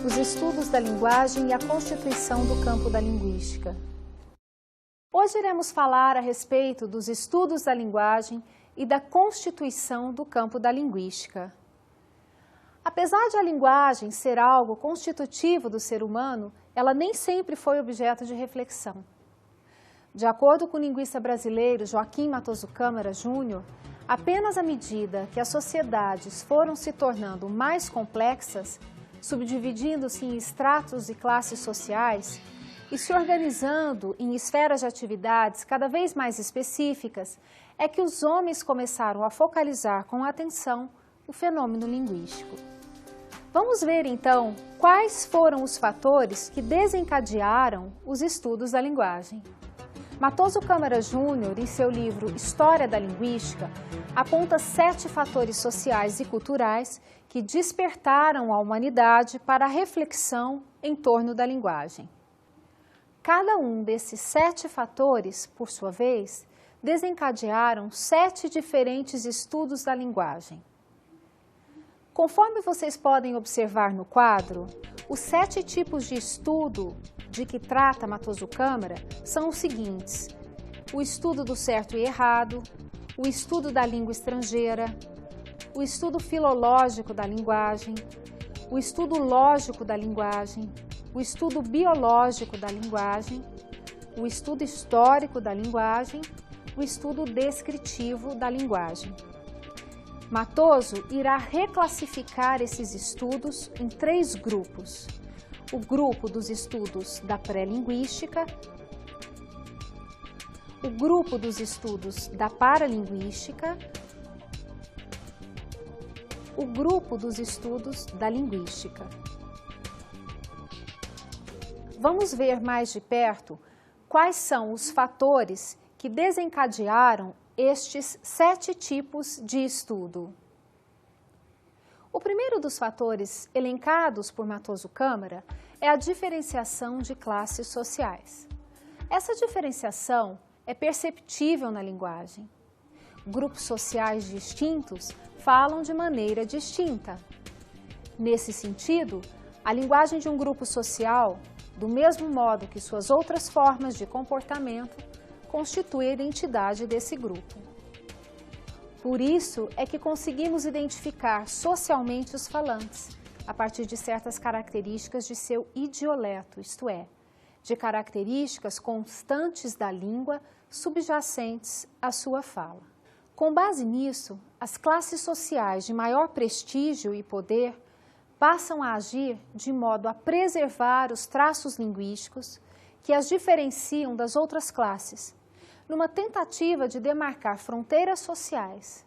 os estudos da linguagem e a constituição do campo da linguística. Hoje iremos falar a respeito dos estudos da linguagem e da constituição do campo da linguística. Apesar de a linguagem ser algo constitutivo do ser humano, ela nem sempre foi objeto de reflexão. De acordo com o linguista brasileiro Joaquim Matoso Câmara Júnior, apenas à medida que as sociedades foram se tornando mais complexas, subdividindo-se em estratos e classes sociais e se organizando em esferas de atividades cada vez mais específicas, é que os homens começaram a focalizar com atenção o fenômeno linguístico. Vamos ver, então, quais foram os fatores que desencadearam os estudos da linguagem. Matoso Câmara Júnior, em seu livro História da Linguística, aponta 7 fatores sociais e culturais que despertaram a humanidade para a reflexão em torno da linguagem. Cada um desses 7 fatores, por sua vez, desencadearam 7 diferentes estudos da linguagem. Conforme vocês podem observar no quadro, os 7 tipos de estudo de que trata Matoso Câmara são os seguintes: o estudo do certo e errado, o estudo da língua estrangeira, o estudo filológico da linguagem, o estudo lógico da linguagem, o estudo biológico da linguagem, o estudo histórico da linguagem, o estudo descritivo da linguagem. Matoso irá reclassificar esses estudos em 3 grupos: o grupo dos estudos da pré-linguística, o grupo dos estudos da paralinguística, o grupo dos estudos da linguística. Vamos ver mais de perto quais são os fatores que desencadearam estes 7 tipos de estudo. O primeiro dos fatores elencados por Matoso Câmara é a diferenciação de classes sociais. Essa diferenciação é perceptível na linguagem. Grupos sociais distintos falam de maneira distinta. Nesse sentido, a linguagem de um grupo social, do mesmo modo que suas outras formas de comportamento, constitui a identidade desse grupo. Por isso é que conseguimos identificar socialmente os falantes, a partir de certas características de seu idioleto, isto é, de características constantes da língua subjacentes à sua fala. Com base nisso, as classes sociais de maior prestígio e poder passam a agir de modo a preservar os traços linguísticos que as diferenciam das outras classes, numa tentativa de demarcar fronteiras sociais.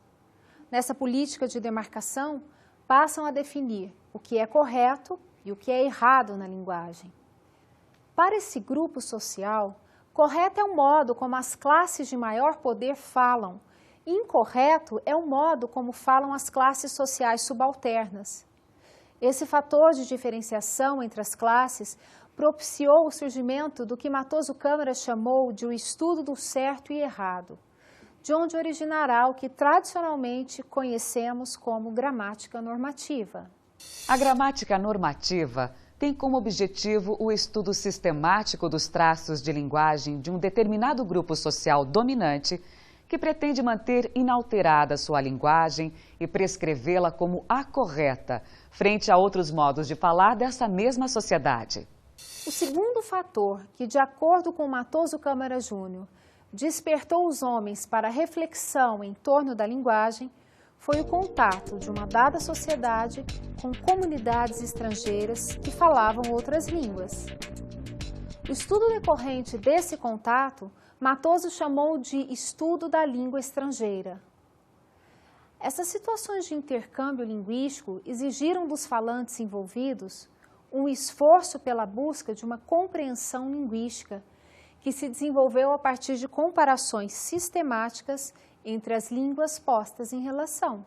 Nessa política de demarcação, passam a definir o que é correto e o que é errado na linguagem. Para esse grupo social, correto é o modo como as classes de maior poder falam, e incorreto é o modo como falam as classes sociais subalternas. Esse fator de diferenciação entre as classes propiciou o surgimento do que Matoso Câmara chamou de o estudo do certo e errado, de onde originará o que tradicionalmente conhecemos como gramática normativa. A gramática normativa tem como objetivo o estudo sistemático dos traços de linguagem de um determinado grupo social dominante que pretende manter inalterada sua linguagem e prescrevê-la como a correta, frente a outros modos de falar dessa mesma sociedade. O segundo fator que, de acordo com Matoso Câmara Júnior, despertou os homens para a reflexão em torno da linguagem foi o contato de uma dada sociedade com comunidades estrangeiras que falavam outras línguas. O estudo decorrente desse contato, Matoso chamou de estudo da língua estrangeira. Essas situações de intercâmbio linguístico exigiram dos falantes envolvidos um esforço pela busca de uma compreensão linguística que se desenvolveu a partir de comparações sistemáticas entre as línguas postas em relação.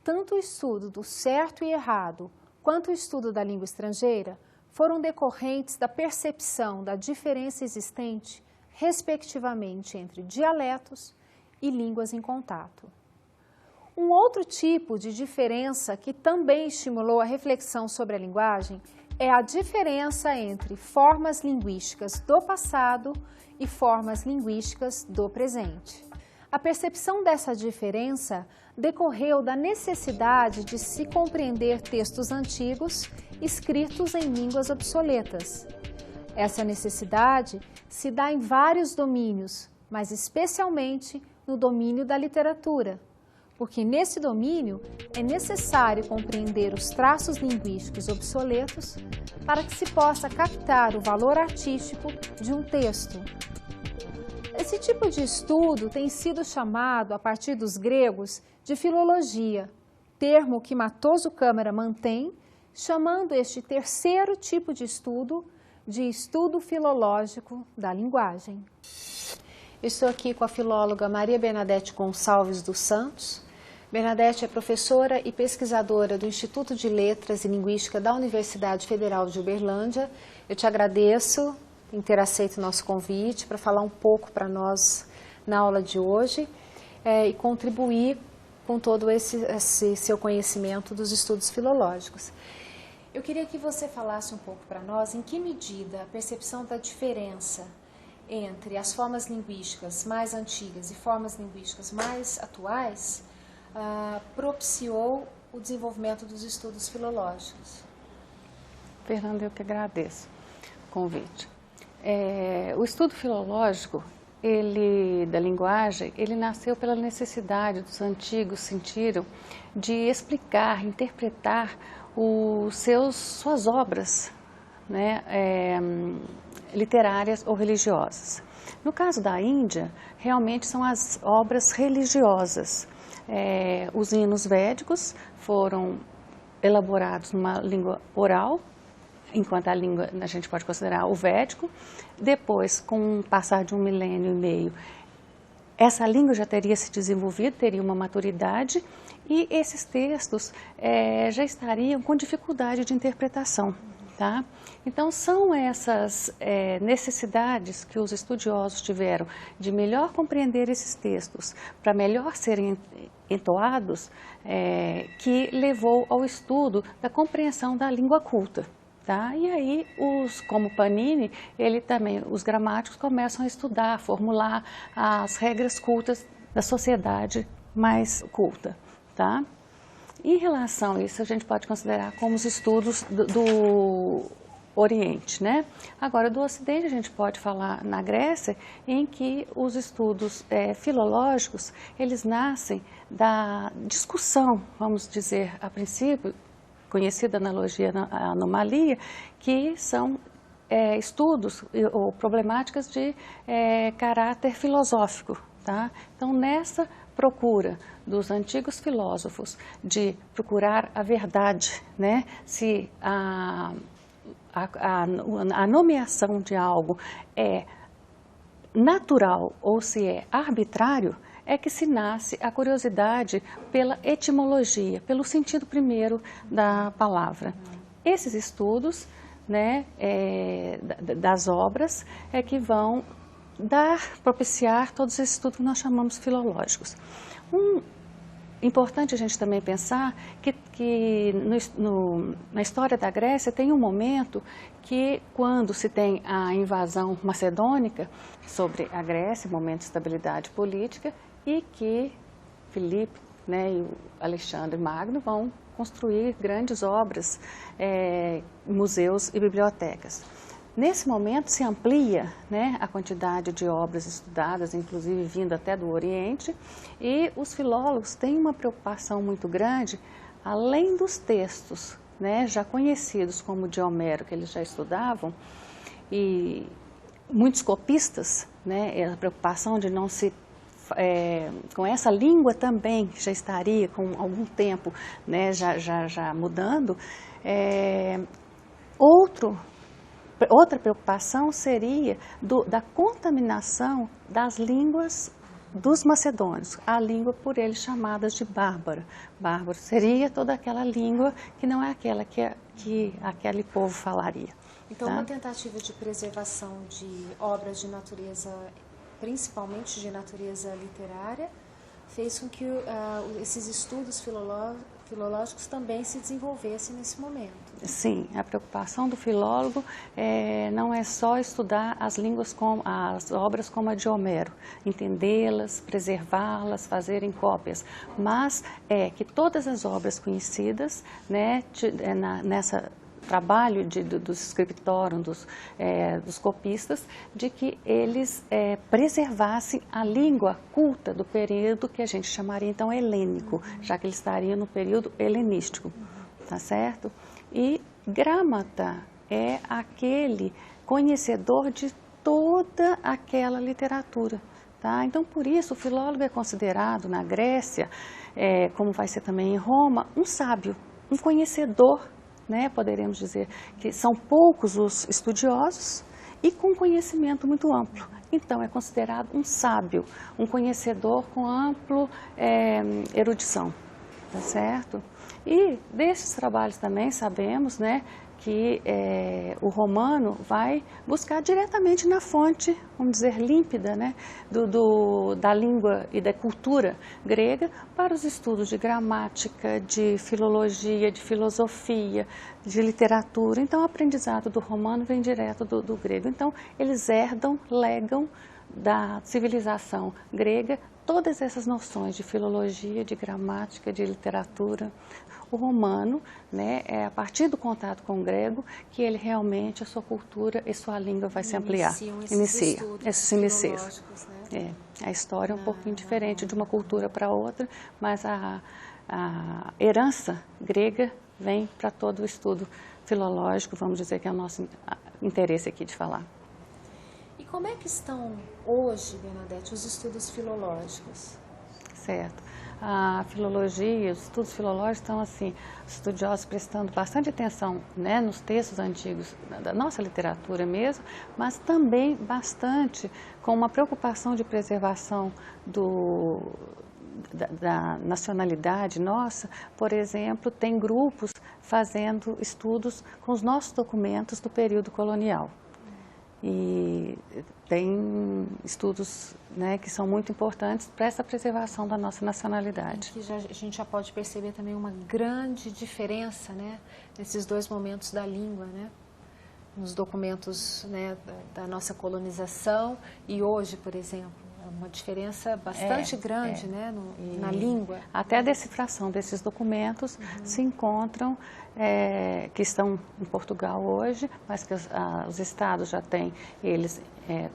Tanto o estudo do certo e errado quanto o estudo da língua estrangeira foram decorrentes da percepção da diferença existente, respectivamente, entre dialetos e línguas em contato. Um outro tipo de diferença que também estimulou a reflexão sobre a linguagem é a diferença entre formas linguísticas do passado e formas linguísticas do presente. A percepção dessa diferença decorreu da necessidade de se compreender textos antigos escritos em línguas obsoletas. Essa necessidade se dá em vários domínios, mas especialmente no domínio da literatura, porque nesse domínio é necessário compreender os traços linguísticos obsoletos para que se possa captar o valor artístico de um texto. Esse tipo de estudo tem sido chamado, a partir dos gregos, de filologia, termo que Matoso Câmara mantém, chamando este terceiro tipo de estudo filológico da linguagem. Estou aqui com a filóloga Maria Bernadette Gonçalves dos Santos. Bernadette é professora e pesquisadora do Instituto de Letras e Linguística da Universidade Federal de Uberlândia. Eu te agradeço em ter aceito o nosso convite para falar um pouco para nós na aula de hoje e contribuir com todo esse seu conhecimento dos estudos filológicos. Eu queria que você falasse um pouco para nós em que medida a percepção da diferença entre as formas linguísticas mais antigas e formas linguísticas mais atuais propiciou o desenvolvimento dos estudos filológicos. Fernanda, eu que agradeço o convite. O estudo filológico da linguagem, ele nasceu pela necessidade dos antigos sentiram de explicar, interpretar suas obras, né, literárias ou religiosas. No caso da Índia, realmente são as obras religiosas. Os hinos védicos foram elaborados numa língua oral, enquanto a língua a gente pode considerar o védico. Depois, com o passar de 1,5 milênio, essa língua já teria se desenvolvido, teria uma maturidade, e esses textos já estariam com dificuldade de interpretação. Tá? Então, são essas necessidades que os estudiosos tiveram de melhor compreender esses textos, para melhor serem entoados, que levou ao estudo da compreensão da língua culta. Tá? E aí, como Panini, os gramáticos começam a estudar, a formular as regras cultas da sociedade mais culta. Tá? Em relação a isso, a gente pode considerar como os estudos do Oriente, né? Agora, do Ocidente, a gente pode falar na Grécia, em que os estudos filológicos, eles nascem da discussão, vamos dizer, a princípio, conhecida analogia à anomalia, que são estudos ou problemáticas de caráter filosófico. Tá? Então, nessa procura dos antigos filósofos de procurar a verdade, né? Se a nomeação de algo é natural ou se é arbitrário, é que se nasce a curiosidade pela etimologia, pelo sentido primeiro da palavra. Esses estudos, né, das obras é que vão propiciar todos esses estudos que nós chamamos filológicos. Importante a gente também pensar que na história da Grécia tem um momento que, quando se tem a invasão macedônica sobre a Grécia, momento de estabilidade política, e que Filipe, né, e o Alexandre Magno vão construir grandes obras, museus e bibliotecas. Nesse momento se amplia, né, a quantidade de obras estudadas, inclusive vindo até do Oriente, e os filólogos têm uma preocupação muito grande, além dos textos, né, já conhecidos como de Homero, que eles já estudavam, e muitos copistas, né, a preocupação de não se com essa língua também, que já estaria com algum tempo, né, já mudando. Outra preocupação seria da contaminação das línguas dos macedônios, a língua por eles chamadas de bárbara. Bárbaro seria toda aquela língua que não é aquela que aquele povo falaria. Então, tá? Uma tentativa de preservação de obras de natureza, principalmente de natureza literária, fez com que esses estudos filológicos também se desenvolvessem nesse momento. Sim, a preocupação do filólogo não é só estudar as línguas, as obras como a de Homero, entendê-las, preservá-las, fazerem cópias, mas que todas as obras conhecidas, né, nessa trabalho dos scriptorum, dos copistas, de que eles preservassem a língua culta do período que a gente chamaria então helênico, já que ele estaria no período helenístico, tá certo? E grámata é aquele conhecedor de toda aquela literatura, tá? Então, por isso, o filólogo é considerado na Grécia, como vai ser também em Roma, um sábio, um conhecedor, né? Poderemos dizer que são poucos os estudiosos e com conhecimento muito amplo. Então, é considerado um sábio, um conhecedor com ampla erudição, tá certo? E desses trabalhos também sabemos, né, que o romano vai buscar diretamente na fonte, vamos dizer, límpida, né, da língua e da cultura grega para os estudos de gramática, de filologia, de filosofia, de literatura. Então, o aprendizado do romano vem direto do grego. Então, eles herdam, legam da civilização grega todas essas noções de filologia, de gramática, de literatura. O romano, né, é a partir do contato com o grego que ele realmente, a sua cultura e sua língua vai se ampliar. Inicia esses inicios. Né? A história é um pouquinho diferente de uma cultura para outra, mas a herança grega vem para todo o estudo filológico, vamos dizer que é o nosso interesse aqui de falar. E como é que estão hoje, Bernadette, os estudos filológicos? Certo. A filologia, os estudos filológicos estão assim, os estudiosos prestando bastante atenção, né, nos textos antigos da nossa literatura mesmo, mas também bastante com uma preocupação de preservação da nacionalidade nossa. Por exemplo, tem grupos fazendo estudos com os nossos documentos do período colonial. E tem estudos, né, que são muito importantes para essa preservação da nossa nacionalidade. Que a gente já pode perceber também uma grande diferença, né, nesses dois momentos da língua, né, nos documentos, né, da nossa colonização e hoje, por exemplo. Uma diferença bastante grande, né, na língua. Até a decifração desses documentos se encontram, que estão em Portugal hoje, mas que os estados já têm eles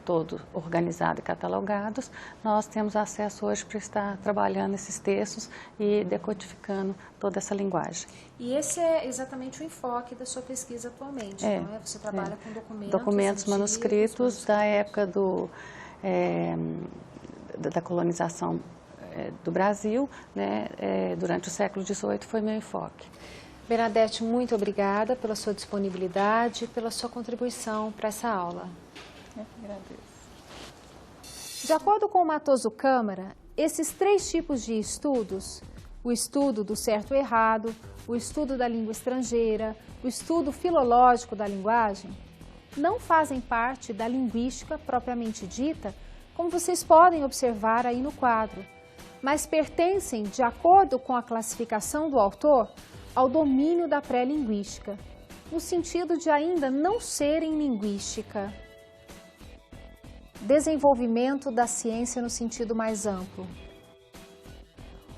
todos organizados e catalogados. Nós temos acesso hoje para estar trabalhando esses textos e decodificando toda essa linguagem. E esse é exatamente o enfoque da sua pesquisa atualmente, não é? Você trabalha com documentos manuscritos da época da colonização do Brasil, né, durante o século XVIII, foi meu enfoque. Bernadette, muito obrigada pela sua disponibilidade e pela sua contribuição para essa aula. Eu que agradeço. De acordo com o Matoso Câmara, esses três tipos de estudos, o estudo do certo e errado, o estudo da língua estrangeira, o estudo filológico da linguagem, não fazem parte da linguística propriamente dita, como vocês podem observar aí no quadro, mas pertencem, de acordo com a classificação do autor, ao domínio da pré-linguística, no sentido de ainda não serem linguística. Desenvolvimento da ciência no sentido mais amplo.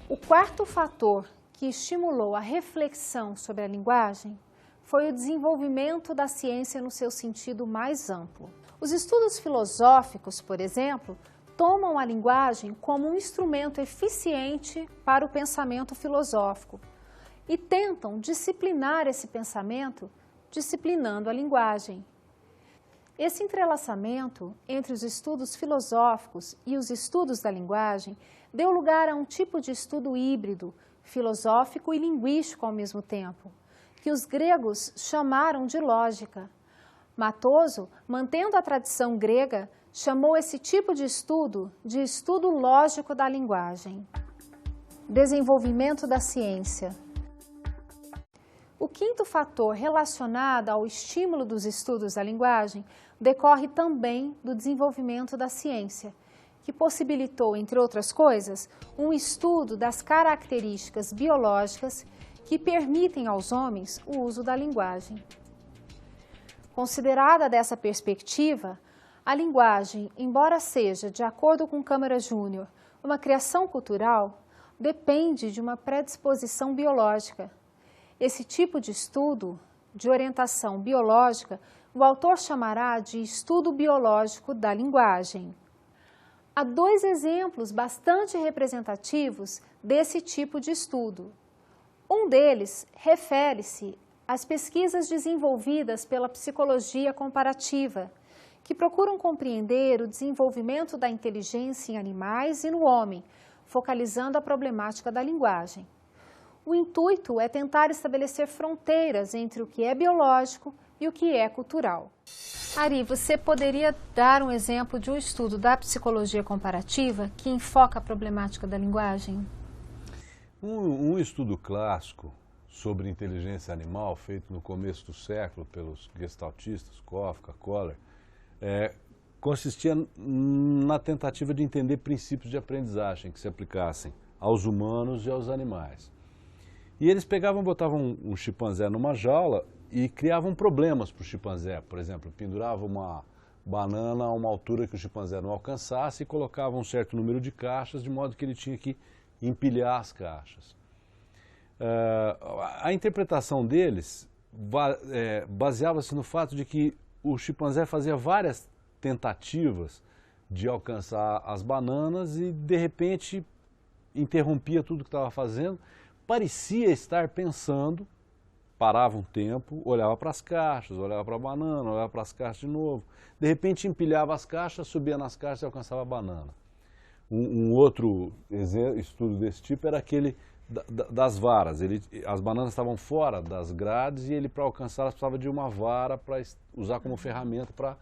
O quarto fator que estimulou a reflexão sobre a linguagem foi o desenvolvimento da ciência no seu sentido mais amplo. Os estudos filosóficos, por exemplo, tomam a linguagem como um instrumento eficiente para o pensamento filosófico e tentam disciplinar esse pensamento disciplinando a linguagem. Esse entrelaçamento entre os estudos filosóficos e os estudos da linguagem deu lugar a um tipo de estudo híbrido, filosófico e linguístico ao mesmo tempo, que os gregos chamaram de lógica. Matoso, mantendo a tradição grega, chamou esse tipo de estudo lógico da linguagem. Desenvolvimento da ciência. O quinto fator relacionado ao estímulo dos estudos da linguagem decorre também do desenvolvimento da ciência, que possibilitou, entre outras coisas, um estudo das características biológicas que permitem aos homens o uso da linguagem. Considerada dessa perspectiva, a linguagem, embora seja, de acordo com Câmara Júnior, uma criação cultural, depende de uma predisposição biológica. Esse tipo de estudo, de orientação biológica, o autor chamará de estudo biológico da linguagem. Há 2 exemplos bastante representativos desse tipo de estudo. Um deles refere-se às pesquisas desenvolvidas pela psicologia comparativa, que procuram compreender o desenvolvimento da inteligência em animais e no homem, focalizando a problemática da linguagem. O intuito é tentar estabelecer fronteiras entre o que é biológico e o que é cultural. Ari, você poderia dar um exemplo de um estudo da psicologia comparativa que enfoca a problemática da linguagem? Um estudo clássico sobre inteligência animal, feito no começo do século pelos gestaltistas, Kafka, Kohler, consistia na tentativa de entender princípios de aprendizagem que se aplicassem aos humanos e aos animais. E eles pegavam, botavam um chimpanzé numa jaula e criavam problemas para o chimpanzé. Por exemplo, penduravam uma banana a uma altura que o chimpanzé não alcançasse e colocavam um certo número de caixas, de modo que ele tinha que empilhar as caixas. A interpretação deles baseava-se no fato de que o chimpanzé fazia várias tentativas de alcançar as bananas e, de repente, interrompia tudo que estava fazendo, parecia estar pensando, parava um tempo, olhava para as caixas, olhava para a banana, olhava para as caixas de novo. De repente, empilhava as caixas, subia nas caixas e alcançava a banana. Um outro estudo desse tipo era aquele das varas. As bananas estavam fora das grades e ele, para alcançá-las, precisava de uma vara para usar como ferramenta para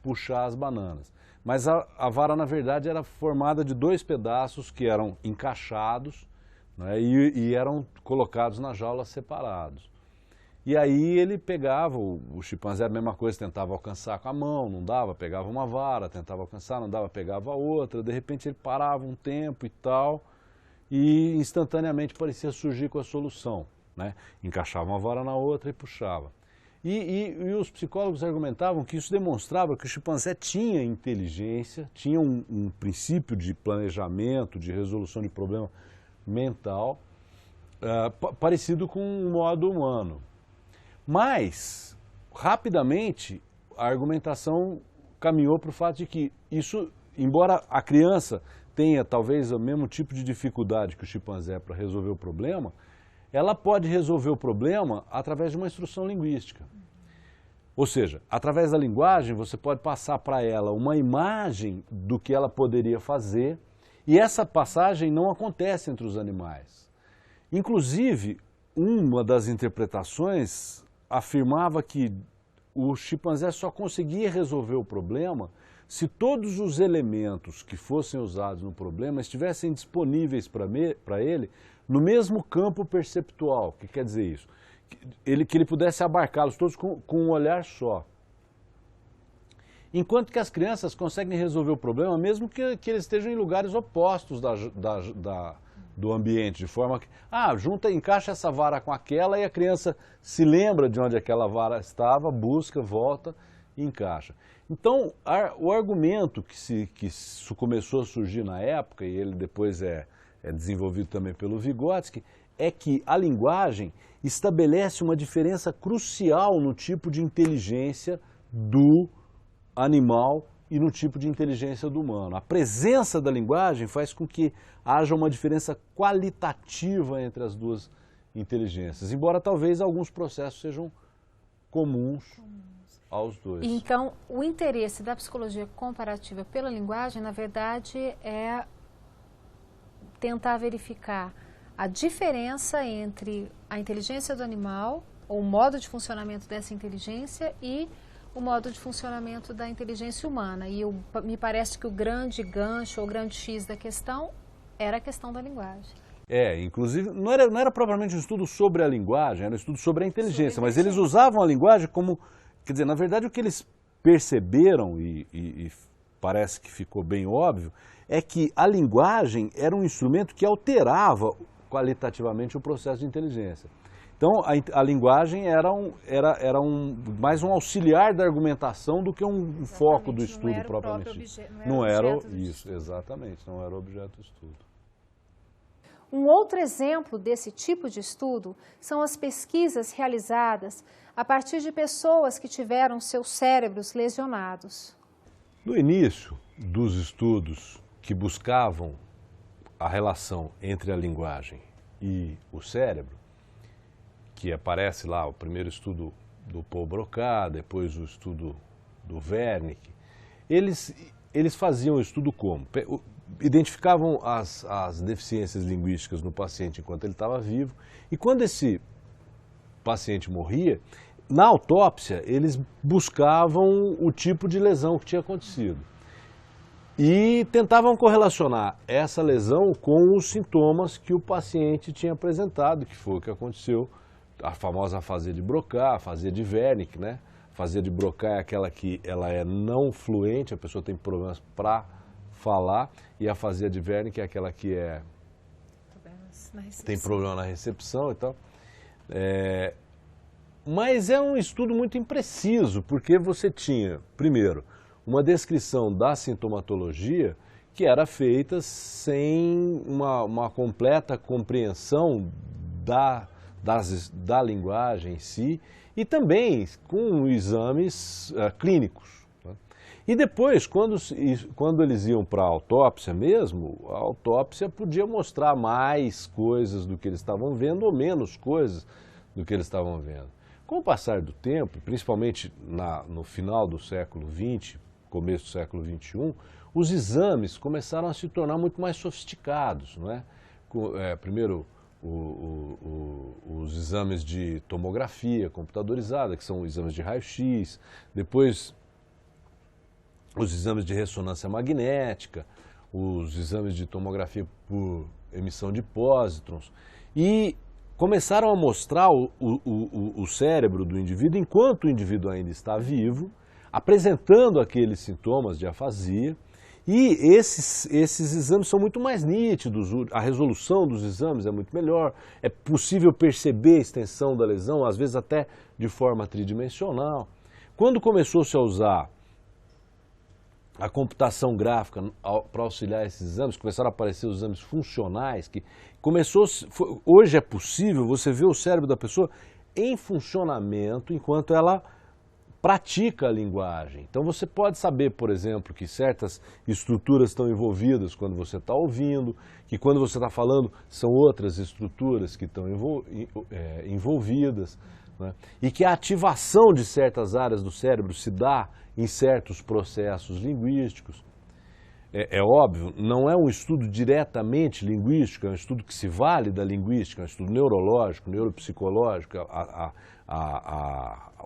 puxar as bananas. Mas a vara, na verdade, era formada de 2 pedaços que eram encaixados, né, e eram colocados na jaula separados. E aí ele pegava, o chimpanzé a mesma coisa, tentava alcançar com a mão, não dava, pegava uma vara, tentava alcançar, não dava, pegava outra, de repente ele parava um tempo e tal, e instantaneamente parecia surgir com a solução, né? Encaixava uma vara na outra e puxava. E os psicólogos argumentavam que isso demonstrava que o chimpanzé tinha inteligência, tinha um princípio de planejamento, de resolução de problema mental, parecido com o modo humano. Mas, rapidamente, a argumentação caminhou para o fato de que isso, embora a criança tenha talvez o mesmo tipo de dificuldade que o chimpanzé para resolver o problema, ela pode resolver o problema através de uma instrução linguística. Ou seja, através da linguagem você pode passar para ela uma imagem do que ela poderia fazer, e essa passagem não acontece entre os animais. Inclusive, uma das interpretações afirmava que o chimpanzé só conseguia resolver o problema se todos os elementos que fossem usados no problema estivessem disponíveis para ele no mesmo campo perceptual. O que quer dizer isso? Que ele pudesse abarcá-los todos com um olhar só. Enquanto que as crianças conseguem resolver o problema mesmo que eles estejam em lugares opostos do ambiente, de forma que, encaixa essa vara com aquela e a criança se lembra de onde aquela vara estava, busca, volta e encaixa. Então, o argumento que isso começou a surgir na época, e ele depois é desenvolvido também pelo Vygotsky, é que a linguagem estabelece uma diferença crucial no tipo de inteligência do animal e no tipo de inteligência do humano. A presença da linguagem faz com que haja uma diferença qualitativa entre as duas inteligências, embora talvez alguns processos sejam comuns aos dois. Então, o interesse da psicologia comparativa pela linguagem, na verdade, é tentar verificar a diferença entre a inteligência do animal, ou o modo de funcionamento dessa inteligência, e o modo de funcionamento da inteligência humana. E me parece que o grande gancho, ou o grande X da questão, era a questão da linguagem. Inclusive, não era propriamente um estudo sobre a linguagem, era um estudo sobre a inteligência, mas eles usavam a linguagem como, quer dizer, na verdade o que eles perceberam, e parece que ficou bem óbvio, é que a linguagem era um instrumento que alterava qualitativamente o processo de inteligência. Então, a linguagem era mais um auxiliar da argumentação do que um foco do estudo propriamente dito. Não era isso, exatamente, não era objeto do estudo. Um outro exemplo desse tipo de estudo são as pesquisas realizadas a partir de pessoas que tiveram seus cérebros lesionados. No início dos estudos que buscavam a relação entre a linguagem e o cérebro, que aparece lá o primeiro estudo do Paul Broca, depois o estudo do Wernicke, eles faziam o estudo como? Identificavam as deficiências linguísticas no paciente enquanto ele estava vivo, e quando esse paciente morria, na autópsia eles buscavam o tipo de lesão que tinha acontecido e tentavam correlacionar essa lesão com os sintomas que o paciente tinha apresentado, que foi o que aconteceu, a famosa afasia de Broca, a afasia de Wernicke, né? A afasia de Broca é aquela que ela é não fluente, a pessoa tem problemas para falar, e a afasia de Wernicke é aquela que tem problema na recepção e tal. Mas é um estudo muito impreciso, porque você tinha, primeiro, uma descrição da sintomatologia que era feita sem uma completa compreensão da linguagem em si, e também com exames clínicos. E depois, quando eles iam para a autópsia mesmo, a autópsia podia mostrar mais coisas do que eles estavam vendo ou menos coisas do que eles estavam vendo. Com o passar do tempo, principalmente no final do século XX, começo do século XXI, os exames começaram a se tornar muito mais sofisticados, não é? Primeiro, os exames de tomografia computadorizada, que são exames de raio-x, depois os exames de ressonância magnética, os exames de tomografia por emissão de pósitrons, e começaram a mostrar o cérebro do indivíduo enquanto o indivíduo ainda está vivo, apresentando aqueles sintomas de afasia, e esses exames são muito mais nítidos, a resolução dos exames é muito melhor, é possível perceber a extensão da lesão, às vezes até de forma tridimensional. Quando começou-se a usar a computação gráfica para auxiliar esses exames, começaram a aparecer os exames funcionais, que hoje é possível você ver o cérebro da pessoa em funcionamento enquanto ela pratica a linguagem. Então você pode saber, por exemplo, que certas estruturas estão envolvidas quando você está ouvindo, que quando você está falando são outras estruturas que estão envolvidas, né? E que a ativação de certas áreas do cérebro se dá em certos processos linguísticos. É óbvio, não é um estudo diretamente linguístico, é um estudo que se vale da linguística, é um estudo neurológico, neuropsicológico.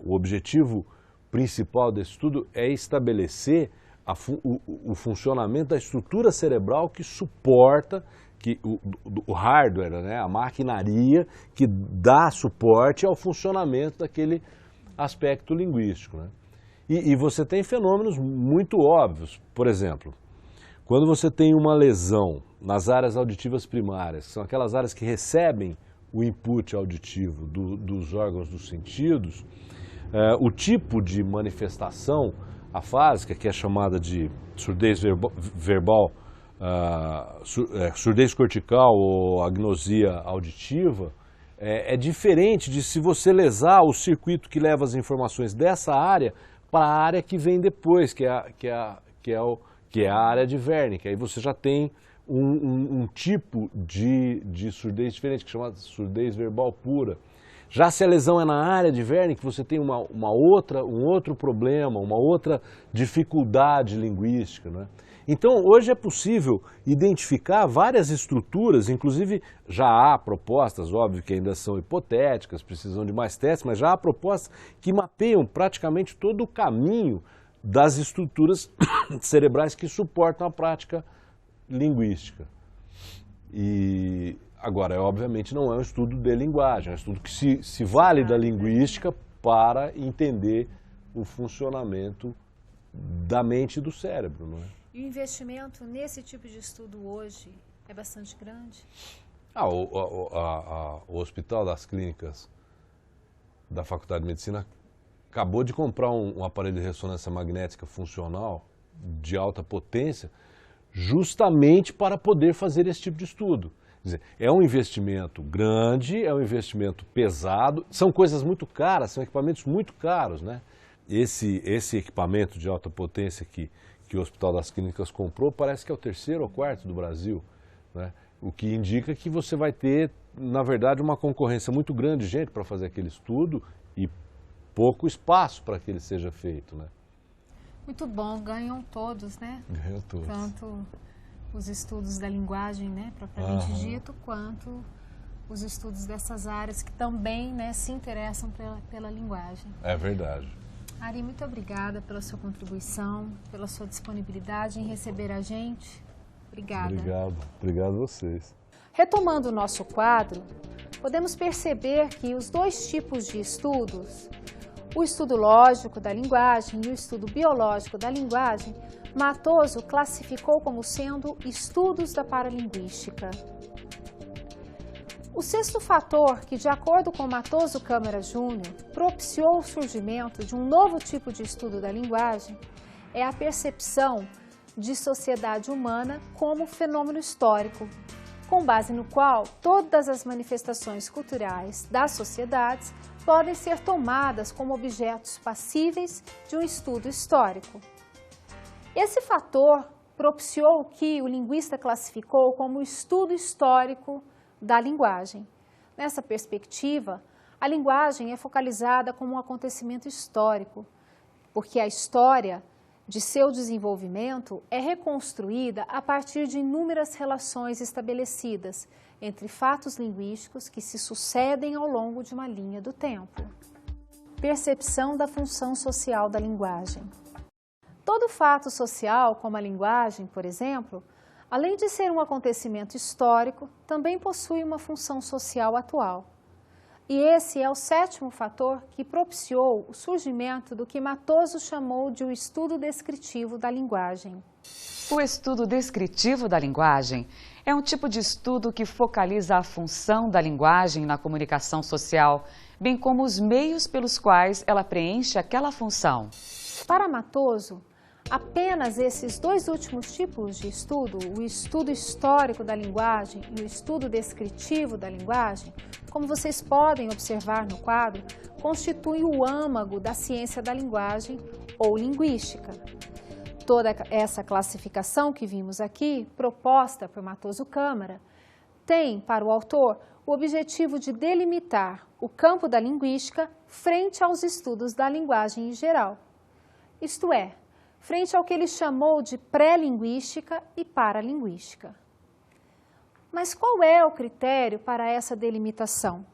O objetivo principal desse estudo é estabelecer o funcionamento da estrutura cerebral que suporta o hardware, né, a maquinaria que dá suporte ao funcionamento daquele aspecto linguístico, né? E você tem fenômenos muito óbvios, por exemplo, quando você tem uma lesão nas áreas auditivas primárias, que são aquelas áreas que recebem o input auditivo dos órgãos dos sentidos, o tipo de manifestação afásica, que é chamada de surdez verbal, surdez cortical ou agnosia auditiva, é diferente de se você lesar o circuito que leva as informações dessa área para a área que vem depois, que é a área de Wernicke. Aí você já tem um tipo de surdez diferente, que é chamada surdez verbal pura. Já se a lesão é na área de Wernicke, você tem um outro problema, uma outra dificuldade linguística, né? Então, hoje é possível identificar várias estruturas, inclusive já há propostas, óbvio que ainda são hipotéticas, precisam de mais testes, mas já há propostas que mapeiam praticamente todo o caminho das estruturas cerebrais que suportam a prática linguística. E agora, obviamente, não é um estudo de linguagem, é um estudo que se vale da linguística para entender o funcionamento da mente e do cérebro, não é? E o investimento nesse tipo de estudo hoje é bastante grande? O Hospital das Clínicas da Faculdade de Medicina acabou de comprar um aparelho de ressonância magnética funcional de alta potência, justamente para poder fazer esse tipo de estudo. Quer dizer, é um investimento grande, é um investimento pesado, são coisas muito caras, são equipamentos muito caros, né? Esse equipamento de alta potência que o Hospital das Clínicas comprou parece que é o 3º ou 4º do Brasil, né? O que indica que você vai ter, na verdade, uma concorrência muito grande de gente para fazer aquele estudo e pouco espaço para que ele seja feito, né? Muito bom, ganham todos, né? Ganham todos. Tanto os estudos da linguagem, né, propriamente dito, quanto os estudos dessas áreas que também, né, se interessam pela linguagem. É verdade. Ari, muito obrigada pela sua contribuição, pela sua disponibilidade em receber a gente. Obrigada. Obrigado a vocês. Retomando o nosso quadro, podemos perceber que os 2 tipos de estudos, o estudo lógico da linguagem e o estudo biológico da linguagem, Matoso classificou como sendo estudos da paralinguística. O 6º fator que, de acordo com Matoso Câmara Júnior, propiciou o surgimento de um novo tipo de estudo da linguagem é a percepção de sociedade humana como fenômeno histórico, com base no qual todas as manifestações culturais das sociedades podem ser tomadas como objetos passíveis de um estudo histórico. Esse fator propiciou o que o linguista classificou como estudo histórico da linguagem. Nessa perspectiva, a linguagem é focalizada como um acontecimento histórico, porque a história de seu desenvolvimento é reconstruída a partir de inúmeras relações estabelecidas entre fatos linguísticos que se sucedem ao longo de uma linha do tempo. Percepção da função social da linguagem. Todo fato social, como a linguagem, por exemplo, além de ser um acontecimento histórico, também possui uma função social atual. E esse é o 7º fator que propiciou o surgimento do que Matoso chamou de o estudo descritivo da linguagem. O estudo descritivo da linguagem é um tipo de estudo que focaliza a função da linguagem na comunicação social, bem como os meios pelos quais ela preenche aquela função. Para Matoso, apenas esses 2 últimos tipos de estudo, o estudo histórico da linguagem e o estudo descritivo da linguagem, como vocês podem observar no quadro, constituem o âmago da ciência da linguagem ou linguística. Toda essa classificação que vimos aqui, proposta por Matoso Câmara, tem, para o autor, o objetivo de delimitar o campo da linguística frente aos estudos da linguagem em geral. Isto é, frente ao que ele chamou de pré-linguística e paralinguística. Mas qual é o critério para essa delimitação?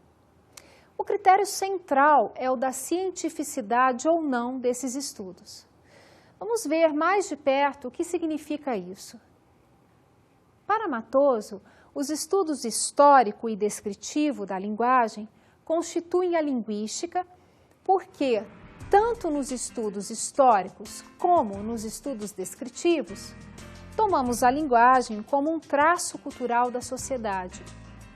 O critério central é o da cientificidade ou não desses estudos. Vamos ver mais de perto o que significa isso. Para Matoso, os estudos histórico e descritivo da linguagem constituem a linguística porque, tanto nos estudos históricos como nos estudos descritivos, tomamos a linguagem como um traço cultural da sociedade,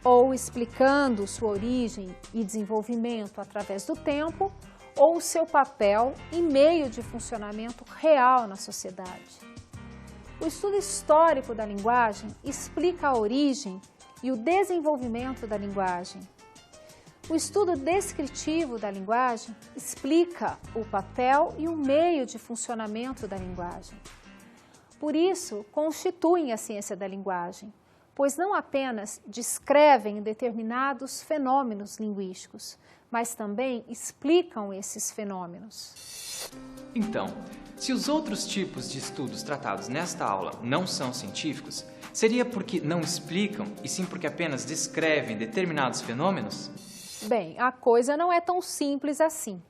ou explicando sua origem e desenvolvimento através do tempo, ou o seu papel e meio de funcionamento real na sociedade. O estudo histórico da linguagem explica a origem e o desenvolvimento da linguagem. O estudo descritivo da linguagem explica o papel e o meio de funcionamento da linguagem. Por isso, constituem a ciência da linguagem, pois não apenas descrevem determinados fenômenos linguísticos, mas também explicam esses fenômenos. Então, se os outros tipos de estudos tratados nesta aula não são científicos, seria porque não explicam e sim porque apenas descrevem determinados fenômenos? Bem, a coisa não é tão simples assim.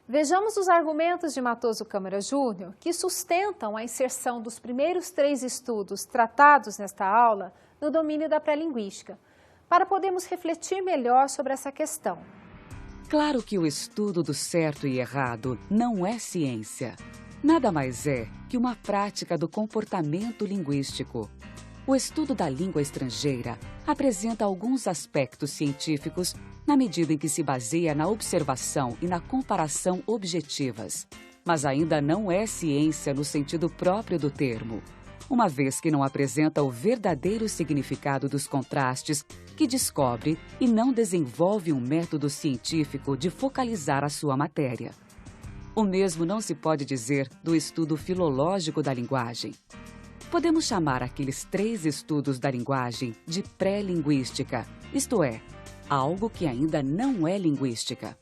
Vejamos os argumentos de Matoso Câmara Júnior que sustentam a inserção dos primeiros 3 estudos tratados nesta aula no domínio da pré-linguística, para podermos refletir melhor sobre essa questão. Claro que o estudo do certo e errado não é ciência. nada mais é que uma prática do comportamento linguístico. O estudo da língua estrangeira apresenta alguns aspectos científicos na medida em que se baseia na observação e na comparação objetivas. Mas ainda não é ciência no sentido próprio do termo, uma vez que não apresenta o verdadeiro significado dos contrastes que descobre e não desenvolve um método científico de focalizar a sua matéria. O mesmo não se pode dizer do estudo filológico da linguagem. Podemos chamar aqueles 3 estudos da linguagem de pré-linguística, isto é, algo que ainda não é linguística.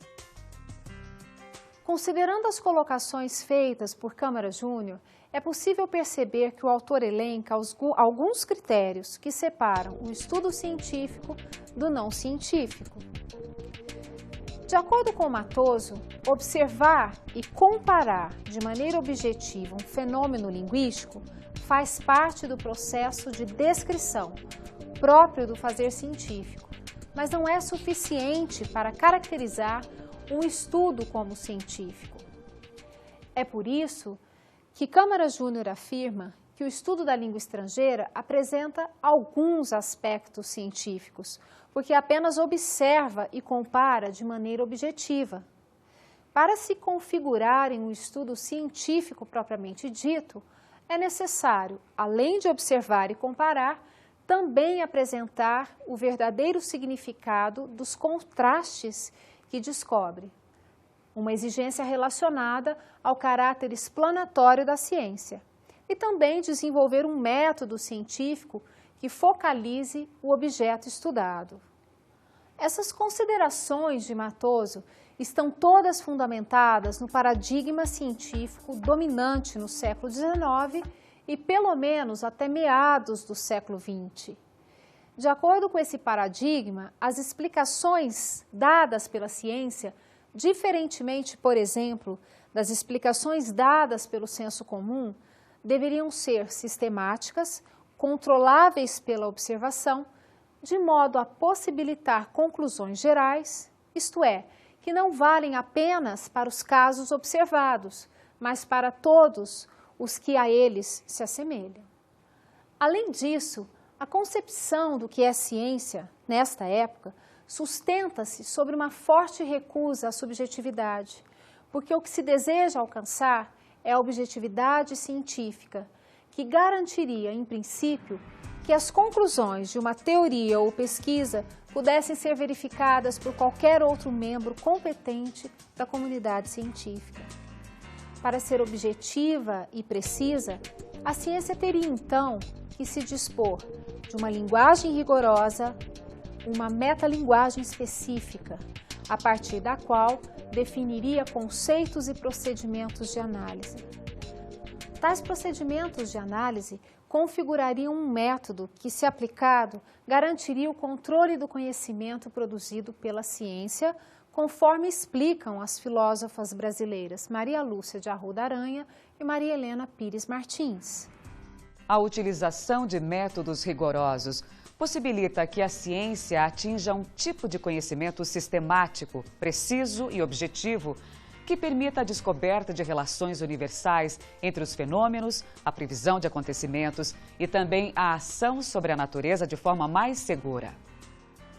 Considerando as colocações feitas por Câmara Júnior, é possível perceber que o autor elenca alguns critérios que separam o estudo científico do não científico. De acordo com Matoso, observar e comparar de maneira objetiva um fenômeno linguístico faz parte do processo de descrição próprio do fazer científico, mas não é suficiente para caracterizar um estudo como científico. É por isso que Câmara Júnior afirma que o estudo da língua estrangeira apresenta alguns aspectos científicos, porque apenas observa e compara de maneira objetiva. Para se configurar em um estudo científico propriamente dito, é necessário, além de observar e comparar, também apresentar o verdadeiro significado dos contrastes que descobre. Uma exigência relacionada ao caráter explanatório da ciência. E também desenvolver um método científico que focalize o objeto estudado. Essas considerações de Matoso estão todas fundamentadas no paradigma científico dominante no século XIX e pelo menos até meados do século XX. De acordo com esse paradigma, as explicações dadas pela ciência, diferentemente, por exemplo, das explicações dadas pelo senso comum, deveriam ser sistemáticas, controláveis pela observação, de modo a possibilitar conclusões gerais, isto é, que não valem apenas para os casos observados, mas para todos os que a eles se assemelham. Além disso, a concepção do que é ciência, nesta época, sustenta-se sobre uma forte recusa à subjetividade, porque o que se deseja alcançar é a objetividade científica, que garantiria, em princípio, que as conclusões de uma teoria ou pesquisa pudessem ser verificadas por qualquer outro membro competente da comunidade científica. Para ser objetiva e precisa, a ciência teria, então, que se dispor de uma linguagem rigorosa, uma metalinguagem específica, a partir da qual definiria conceitos e procedimentos de análise. Tais procedimentos de análise configurariam um método que, se aplicado, garantiria o controle do conhecimento produzido pela ciência, conforme explicam as filósofas brasileiras Maria Lúcia de Arruda Aranha e Maria Helena Pires Martins. A utilização de métodos rigorosos possibilita que a ciência atinja um tipo de conhecimento sistemático, preciso e objetivo, que permita a descoberta de relações universais entre os fenômenos, a previsão de acontecimentos e também a ação sobre a natureza de forma mais segura.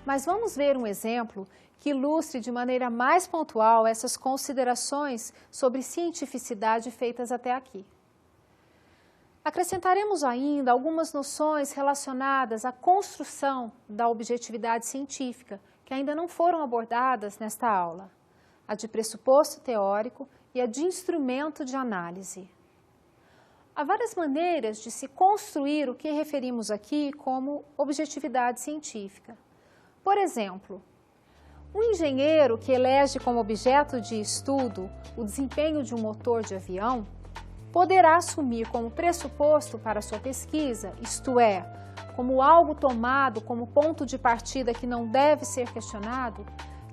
Mas vamos ver um exemplo que ilustre de maneira mais pontual essas considerações sobre cientificidade feitas até aqui. Acrescentaremos ainda algumas noções relacionadas à construção da objetividade científica, que ainda não foram abordadas nesta aula. A de pressuposto teórico e a de instrumento de análise. Há várias maneiras de se construir o que referimos aqui como objetividade científica. Por exemplo, um engenheiro que elege como objeto de estudo o desempenho de um motor de avião poderá assumir como pressuposto para sua pesquisa, isto é, como algo tomado como ponto de partida que não deve ser questionado,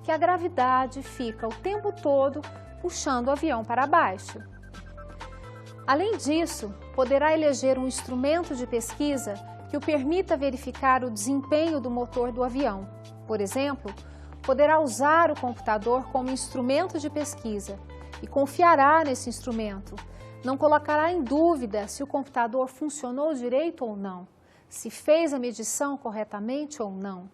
que a gravidade fica o tempo todo puxando o avião para baixo. Além disso, poderá eleger um instrumento de pesquisa que o permita verificar o desempenho do motor do avião. Por exemplo, poderá usar o computador como instrumento de pesquisa e confiará nesse instrumento, não colocará em dúvida se o computador funcionou direito ou não, se fez a medição corretamente ou não.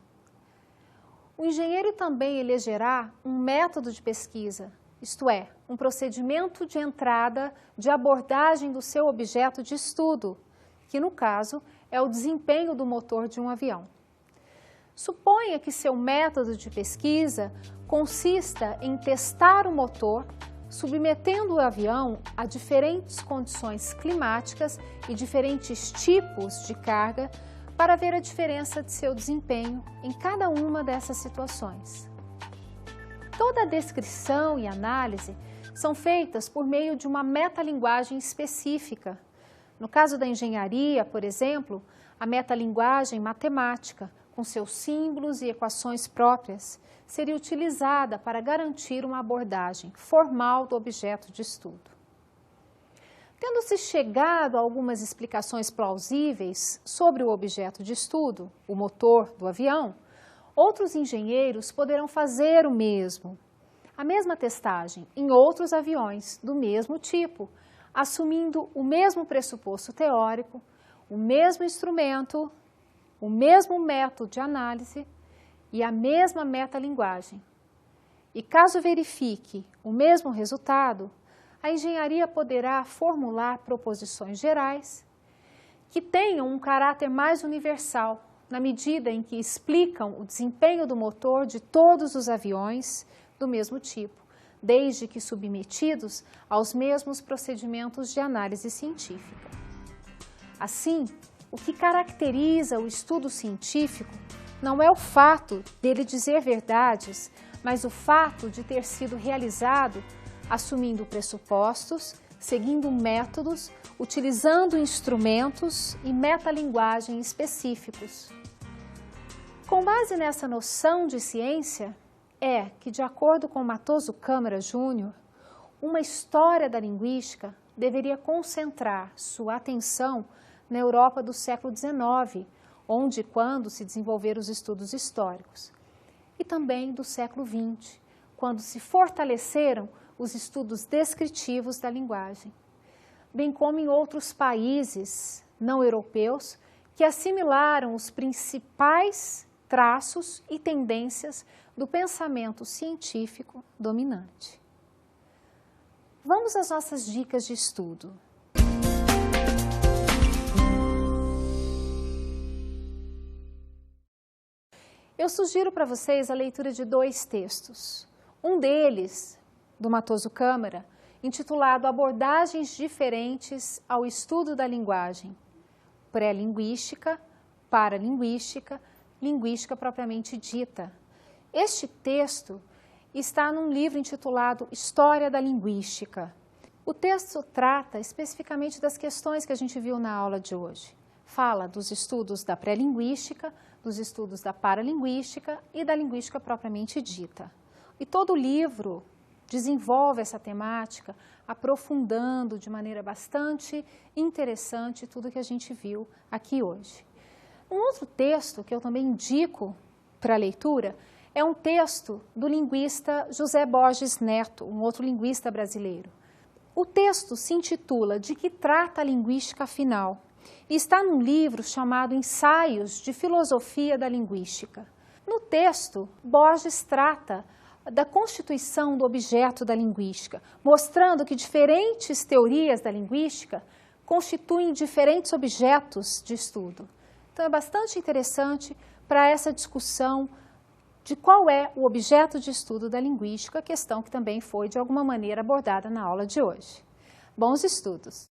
O engenheiro também elegerá um método de pesquisa, isto é, um procedimento de entrada de abordagem do seu objeto de estudo, que no caso é o desempenho do motor de um avião. Suponha que seu método de pesquisa consista em testar o motor, submetendo o avião a diferentes condições climáticas e diferentes tipos de carga para ver a diferença de seu desempenho em cada uma dessas situações. Toda a descrição e análise são feitas por meio de uma metalinguagem específica. No caso da engenharia, por exemplo, a metalinguagem matemática, com seus símbolos e equações próprias, seria utilizada para garantir uma abordagem formal do objeto de estudo. Tendo-se chegado a algumas explicações plausíveis sobre o objeto de estudo, o motor do avião, outros engenheiros poderão fazer o mesmo, a mesma testagem em outros aviões do mesmo tipo, assumindo o mesmo pressuposto teórico, o mesmo instrumento, o mesmo método de análise e a mesma metalinguagem. E caso verifique o mesmo resultado, a engenharia poderá formular proposições gerais que tenham um caráter mais universal, na medida em que explicam o desempenho do motor de todos os aviões do mesmo tipo, desde que submetidos aos mesmos procedimentos de análise científica. Assim, o que caracteriza o estudo científico não é o fato dele dizer verdades, mas o fato de ter sido realizado assumindo pressupostos, seguindo métodos, utilizando instrumentos e metalinguagem específicos. Com base nessa noção de ciência, é que, de acordo com Matoso Câmara Júnior, uma história da linguística deveria concentrar sua atenção na Europa do século XIX, onde e quando se desenvolveram os estudos históricos, e também do século XX, quando se fortaleceram os estudos descritivos da linguagem, bem como em outros países não europeus que assimilaram os principais traços e tendências do pensamento científico dominante. Vamos às nossas dicas de estudo. Eu sugiro para vocês a leitura de 2 textos. Um deles, do Matoso Câmara, intitulado Abordagens Diferentes ao Estudo da Linguagem, Pré-linguística, Paralinguística, Linguística propriamente dita. Este texto está num livro intitulado História da Linguística. O texto trata especificamente das questões que a gente viu na aula de hoje. Fala dos estudos da pré-linguística, dos estudos da paralinguística e da linguística propriamente dita. E todo o livro desenvolve essa temática, aprofundando de maneira bastante interessante tudo que a gente viu aqui hoje. Um outro texto que eu também indico para leitura é um texto do linguista José Borges Neto, um outro linguista brasileiro. O texto se intitula De que trata a linguística afinal? E está num livro chamado Ensaios de Filosofia da Linguística. No texto, Borges trata da constituição do objeto da linguística, mostrando que diferentes teorias da linguística constituem diferentes objetos de estudo. Então, é bastante interessante para essa discussão de qual é o objeto de estudo da linguística, questão que também foi, de alguma maneira, abordada na aula de hoje. Bons estudos!